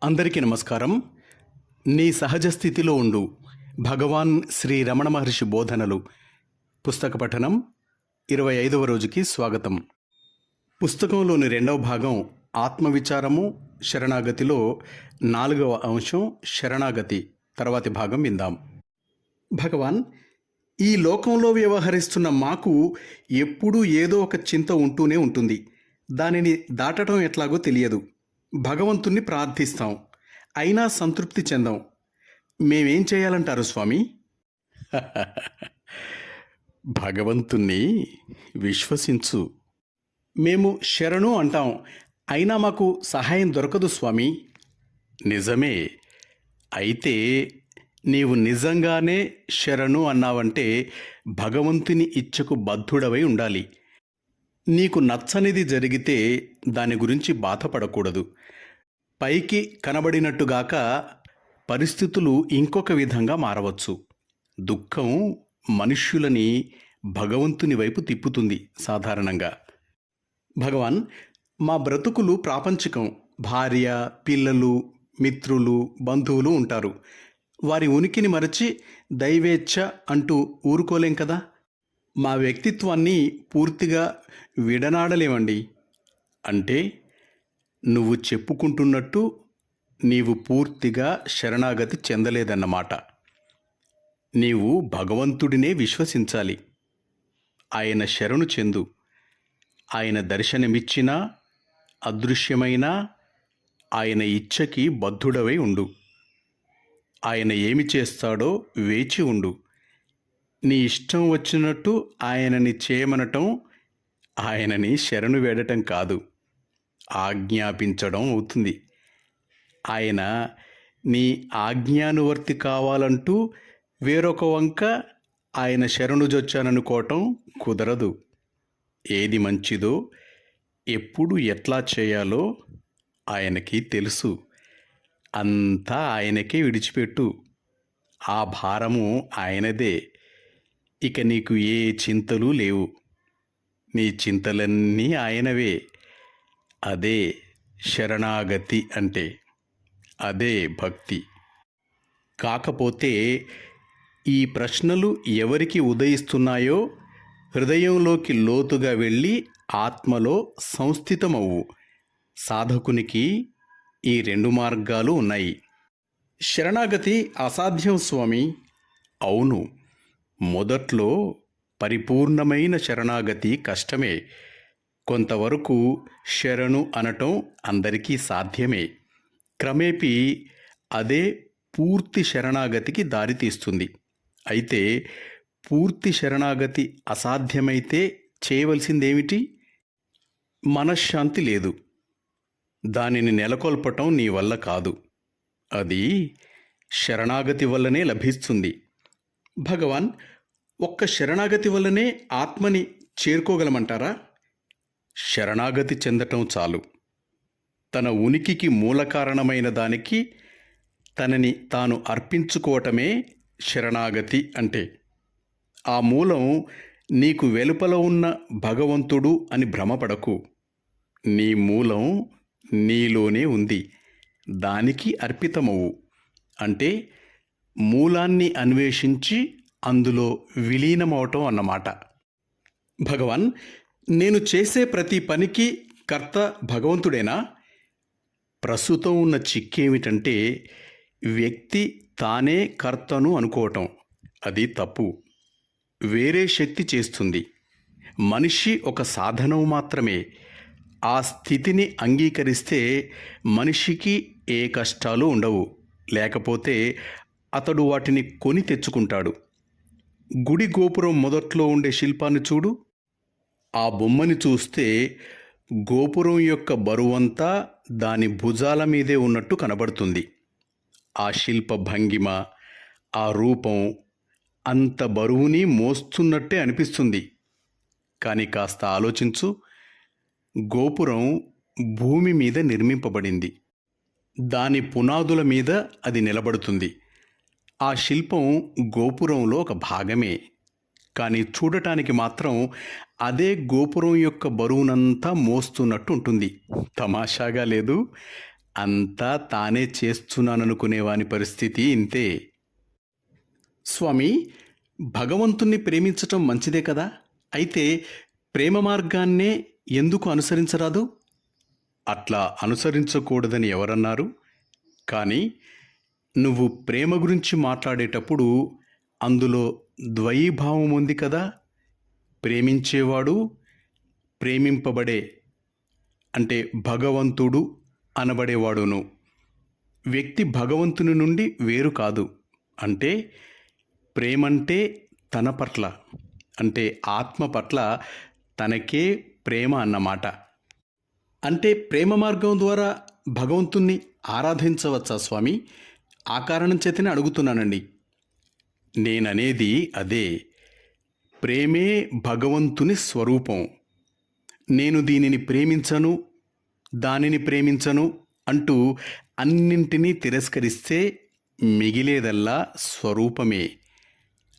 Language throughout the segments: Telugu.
అందరికీ నమస్కారం. నీ సహజ స్థితిలో ఉండు భగవాన్ శ్రీ రమణ మహర్షి బోధనలు పుస్తక పఠనం 25వ రోజుకి స్వాగతం. పుస్తకంలోని రెండవ భాగం ఆత్మవిచారము శరణాగతిలో 4వ అంశం శరణాగతి తర్వాతి భాగం విందాం. భగవాన్, ఈ లోకంలో వ్యవహరిస్తున్న మాకు ఎప్పుడూ ఏదో ఒక చింత ఉంటూనే ఉంటుంది. దానిని దాటడం ఎట్లాగో తెలియదు. భగవంతుణ్ణి ప్రార్థిస్తాం, అయినా సంతృప్తి చెందాం. మేమేం చేయాలంటారు స్వామి? భగవంతుణ్ణి విశ్వసించు. మేము శరణు అంటాం, అయినా మాకు సహాయం దొరకదు స్వామి. నిజమే. అయితే నీవు నిజంగానే శరణు అన్నావంటే భగవంతుని ఇచ్చకు బద్ధుడవై ఉండాలి. నీకు నచ్చనిది జరిగితే దాని గురించి బాధపడకూడదు. పైకి కనబడినట్టుగాక పరిస్థితులు ఇంకొక విధంగా మారవచ్చు. దుఃఖం మనుష్యులని భగవంతుని వైపు తిప్పుతుంది సాధారణంగా. భగవాన్, మా బ్రతుకులు ప్రాపంచికం. భార్య, పిల్లలు, మిత్రులు, బంధువులు ఉంటారు. వారి ఉనికిని మరచి దైవేచ్ఛ అంటూ ఊరుకోలేం కదా. మా వ్యక్తిత్వాన్ని పూర్తిగా విడనాడలేమండి. అంటే నువ్వు చెప్పుకుంటున్నట్టు నీవు పూర్తిగా శరణాగతి చెందలేదన్నమాట. నీవు భగవంతుడినే విశ్వసించాలి. ఆయన శరణు చెందు. ఆయన దర్శనమిచ్చినా అదృశ్యమైనా ఆయన ఇచ్చకి బద్ధుడవై ఉండు. ఆయన ఏమి చేస్తాడో వేచి ఉండు. నీ ఇష్టం వచ్చినట్టు ఆయనని చేయమనటం ఆయనని శరణు వేడటం కాదు, ఆజ్ఞాపించడం అవుతుంది. ఆయన నీ ఆజ్ఞానువర్తి కావాలంటూ వేరొక వంక ఆయన శరణుజొచ్చాననుకోవటం కుదరదు. ఏది మంచిదో ఎప్పుడు ఎట్లా చేయాలో ఆయనకి తెలుసు. అంతా ఆయనకే విడిచిపెట్టు. ఆ భారము ఆయనదే. ఇక నీకు ఏ చింతలు లేవు. నీ చింతలన్నీ ఆయనవే. అదే శరణాగతి అంటే. అదే భక్తి. కాకపోతే ఈ ప్రశ్నలు ఎవరికి ఉదయిస్తున్నాయో హృదయంలోకి లోతుగా వెళ్ళి ఆత్మలో సంస్థితమవు. సాధకునికి ఈ 2 మార్గాలు ఉన్నాయి. శరణాగతి అసాధ్యం స్వామి. అవును, మొదట్లో పరిపూర్ణమైన శరణాగతి కష్టమే. కొంతవరకు శరణు అనటం అందరికీ సాధ్యమే. క్రమేపీ అదే పూర్తి శరణాగతికి దారితీస్తుంది. అయితే పూర్తి శరణాగతి అసాధ్యమైతే చేయవలసిందేమిటి? మనశ్శాంతి లేదు. దానిని నెలకొల్పటం నీ వల్ల కాదు. అది శరణాగతి వల్లనే లభిస్తుంది. భగవాన్, ఒక్క శరణాగతి వల్లనే ఆత్మని చేరుకోగలమంటారా? శరణాగతి చెందటం చాలు. తన ఉనికికి మూల కారణమైన దానికి తనని తాను అర్పించుకోవటమే శరణాగతి అంటే. ఆ మూలం నీకు వెలుపల ఉన్న భగవంతుడు అని భ్రమపడకు. నీ మూలం నీలోనే ఉంది. దానికి అర్పితమవు. అంటే మూలాన్ని అన్వేషించి అందులో విలీనమవటం అన్నమాట. భగవాన్, నేను చేసే ప్రతి పనికి కర్త భగవంతుడేనా? ప్రస్తుతం ఉన్న చిక్కేమిటంటే వ్యక్తి తానే కర్తను అనుకోవటం. అది తప్పు. వేరే శక్తి చేస్తుంది. మనిషి ఒక సాధనం మాత్రమే. ఆ స్థితిని అంగీకరిస్తే మనిషికి ఏ కష్టాలు ఉండవు. లేకపోతే అతడు వాటిని కొని తెచ్చుకుంటాడు. గుడి గోపురం మొదట్లో ఉండే శిల్పాన్ని చూడు. ఆ బొమ్మని చూస్తే గోపురం యొక్క బరువంతా దాని భుజాల మీదే ఉన్నట్టు కనబడుతుంది. ఆ శిల్ప భంగిమ, ఆ రూపం అంత బరువుని మోస్తున్నట్టే అనిపిస్తుంది. కానీ కాస్త ఆలోచించు. గోపురం భూమి మీద నిర్మింపబడింది. దాని పునాదుల మీద అది నిలబడుతుంది. ఆ శిల్పం గోపురంలో ఒక భాగమే. కానీ చూడటానికి మాత్రం అదే గోపురం యొక్క బరువునంతా మోస్తున్నట్టు ఉంటుంది. తమాషాగా లేదు? అంతా తానే చేస్తున్నాననుకునేవాని పరిస్థితి ఇంతే. స్వామి, భగవంతుణ్ణి ప్రేమించటం మంచిదే కదా. అయితే ప్రేమ మార్గాన్నే ఎందుకు అనుసరించరాదు? అట్లా అనుసరించకూడదని ఎవరన్నారు? కానీ నువ్వు ప్రేమ గురించి మాట్లాడేటప్పుడు అందులో ద్వయీభావం ఉంది కదా. ప్రేమించేవాడు, ప్రేమింపబడే అంటే భగవంతుడు అనబడేవాడును. వ్యక్తి భగవంతుని నుండి వేరు కాదు. అంటే ప్రేమంటే తన పట్ల, అంటే ఆత్మ పట్ల తనకే ప్రేమ అన్నమాట. అంటే ప్రేమ మార్గం ద్వారా భగవంతుణ్ణి ఆరాధించవచ్చా స్వామి? ఆ కారణం చేతనే అడుగుతున్నానండి. నేననేది అదే. ప్రేమే భగవంతుని స్వరూపం. నేను దీనిని ప్రేమించను, దానిని ప్రేమించను అంటూ అన్నింటినీ తిరస్కరిస్తే మిగిలేదల్లా స్వరూపమే.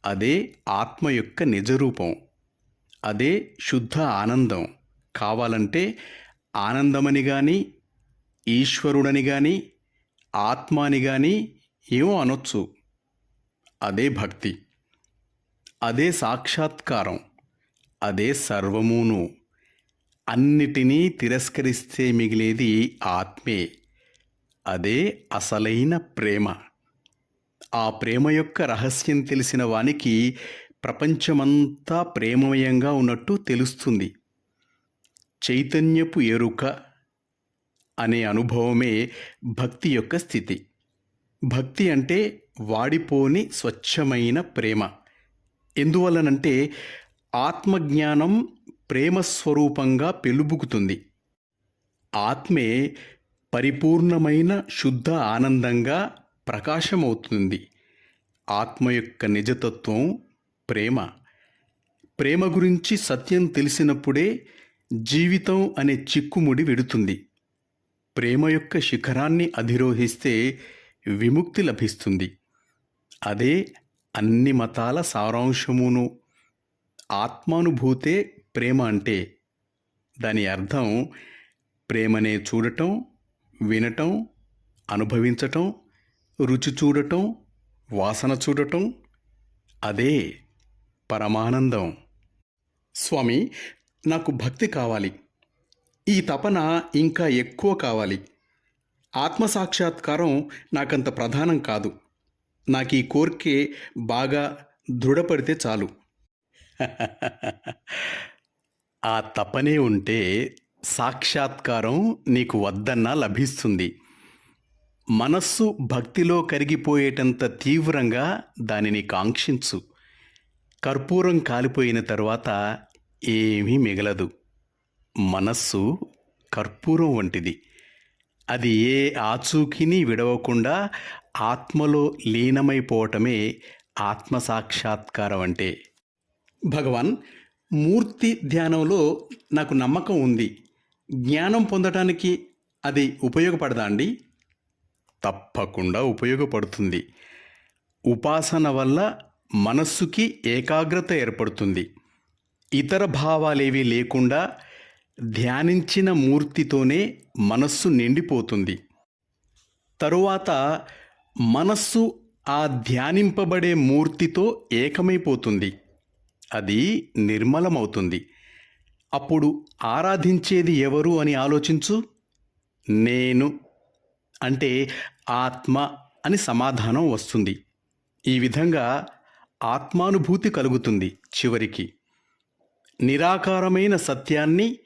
అదే ఆత్మ యొక్క నిజరూపం. అదే శుద్ధ ఆనందం. కావాలంటే ఆనందమని కానీ, ఈశ్వరుడని కానీ, ఆత్మ అని కానీ ఏమో అనొచ్చు. అదే భక్తి, అదే సాక్షాత్కారం, అదే సర్వమును. అన్నిటినీ తిరస్కరిస్తే మిగిలేది ఆత్మే. అదే అసలైన ప్రేమ. ఆ ప్రేమ యొక్క రహస్యం తెలిసిన వానికి ప్రపంచమంతా ప్రేమమయంగా ఉన్నట్టు తెలుస్తుంది. చైతన్యపు ఎరుక అనే అనుభవమే భక్తి యొక్క స్థితి. భక్తి అంటే వాడిపోని స్వచ్ఛమైన ప్రేమ. ఎందువల్లనంటే ఆత్మజ్ఞానం ప్రేమస్వరూపంగా పెలుబుకుతుంది. ఆత్మే పరిపూర్ణమైన శుద్ధ ఆనందంగా ప్రకాశమవుతుంది. ఆత్మ యొక్క నిజతత్వం ప్రేమ. ప్రేమ గురించి సత్యం తెలిసినప్పుడే జీవితం అనే చిక్కుముడి వెడుతుంది. ప్రేమ యొక్క శిఖరాన్ని అధిరోహిస్తే విముక్తి లభిస్తుంది. అదే అన్ని మతాల సారాంశమును. ఆత్మానుభూతే ప్రేమ అంటే. దాని అర్థం ప్రేమనే చూడటం, వినటం, అనుభవించటం, రుచి చూడటం, వాసన చూడటం. అదే పరమానందం. స్వామి, నాకు భక్తి కావాలి. ఈ తపన ఇంకా ఎక్కువ కావాలి. ఆత్మసాక్షాత్కారం నాకంత ప్రధానం కాదు. నాకు ఈ కోరికే బాగా దృఢపడితే చాలు. ఆ తపనే ఉంటే సాక్షాత్కారం నీకు వద్దన్నా లభిస్తుంది. మనస్సు భక్తిలో కరిగిపోయేటంత తీవ్రంగా దానిని కాంక్షించు. కర్పూరం కాలిపోయిన తరువాత ఏమీ మిగలదు. మనస్సు కర్పూరం వంటిది. అది ఏ ఆచూకీని విడవకుండా ఆత్మలో లీనమైపోవటమే ఆత్మసాక్షాత్కారం అంటే. భగవాన్, మూర్తి ధ్యానంలో నాకు నమ్మకం ఉంది. జ్ఞానం పొందటానికి అది ఉపయోగపడదా అండి? తప్పకుండా ఉపయోగపడుతుంది. ఉపాసన వల్ల మనస్సుకి ఏకాగ్రత ఏర్పడుతుంది. ఇతర భావాలేవీ లేకుండా ధ్యానించిన మూర్తితోనే మనస్సు నిండిపోతుంది. తరువాత మనస్సు ఆ ధ్యానింపబడే మూర్తితో ఏకమైపోతుంది. అది నిర్మలమవుతుంది. అప్పుడు ఆరాధించేది ఎవరు అని ఆలోచించు. నేను అంటే ఆత్మ అని సమాధానం వస్తుంది. ఈ విధంగా ఆత్మానుభూతి కలుగుతుంది. చివరికి నిరాకారమైన సత్యాన్ని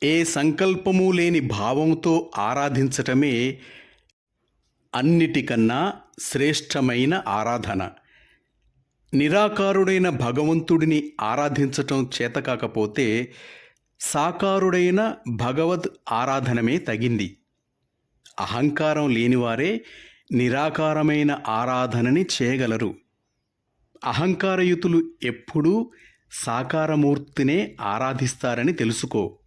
ఏ సంకల్పము లేని భావంతో ఆరాధించటమే అన్నిటికన్నా శ్రేష్టమైన ఆరాధన. నిరాకారుడైన భగవంతుడిని ఆరాధించటం చేతకాకపోతే సాకారుడైన భగవద్ ఆరాధనమే తగింది. అహంకారం లేనివారే నిరాకారమైన ఆరాధనని చేయగలరు. అహంకారయుతులు ఎప్పుడూ సాకారమూర్తినే ఆరాధిస్తారని తెలుసుకో.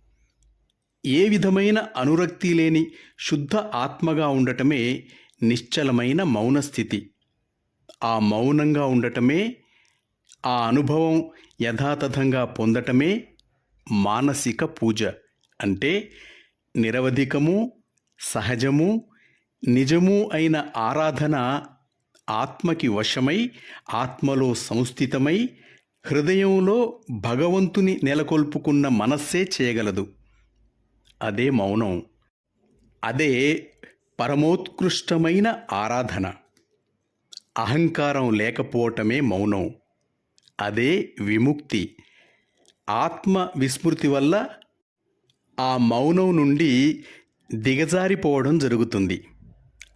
ఏ విధమైన అనురక్తి లేని శుద్ధ ఆత్మగా ఉండటమే నిశ్చలమైన మౌనస్థితి. ఆ మౌనంగా ఉండటమే, ఆ అనుభవం యథాతథంగా పొందటమే మానసిక పూజ. అంటే నిరవధికము, సహజము నిజము అయిన ఆరాధన ఆత్మకి వశమై ఆత్మలో సంస్థితమై హృదయంలో భగవంతుని నెలకొల్పుకున్న మనస్సే చేయగలదు. అదే మౌనం. అదే పరమోత్కృష్టమైన ఆరాధన. అహంకారం లేకపోవటమే మౌనం. అదే విముక్తి. ఆత్మ విస్మృతి వల్ల ఆ మౌనం నుండి దిగజారిపోవడం జరుగుతుంది.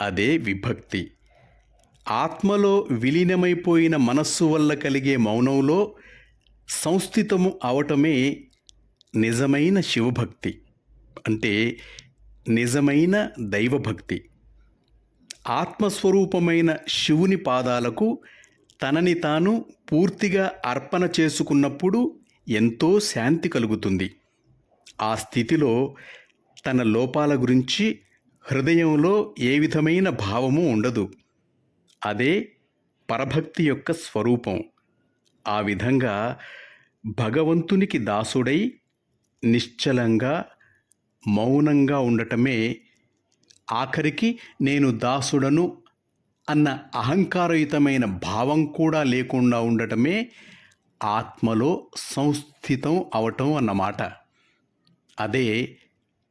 అదే విభక్తి. ఆత్మలో విలీనమైపోయిన మనస్సు వల్ల కలిగే మౌనంలో సంస్థితము అవటమే నిజమైన శివభక్తి, అంటే నిజమైన దైవభక్తి. ఆత్మస్వరూపమైన శివుని పాదాలకు తనని తాను పూర్తిగా అర్పణ చేసుకున్నప్పుడు ఎంతో శాంతి కలుగుతుంది. ఆ స్థితిలో తన లోపాల గురించి హృదయంలో ఏ విధమైన భావము ఉండదు. అదే పరభక్తి యొక్క స్వరూపం. ఆ విధంగా భగవంతునికి దాసుడై నిశ్చలంగా మౌనంగా ఉండటమే, ఆఖరికి నేను దాసుడను అన్న అహంకారయుతమైన భావం కూడా లేకుండా ఉండటమే ఆత్మలో సంస్థితం అవటం అన్నమాట. అదే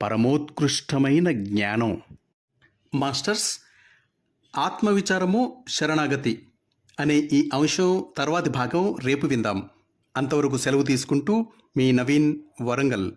పరమోత్కృష్టమైన జ్ఞానం. మాస్టర్స్, ఆత్మవిచారము శరణాగతి అనే ఈ అంశం తర్వాతి భాగం రేపు విందాం. అంతవరకు సెలవు తీసుకుంటూ మీ నవీన్, వరంగల్.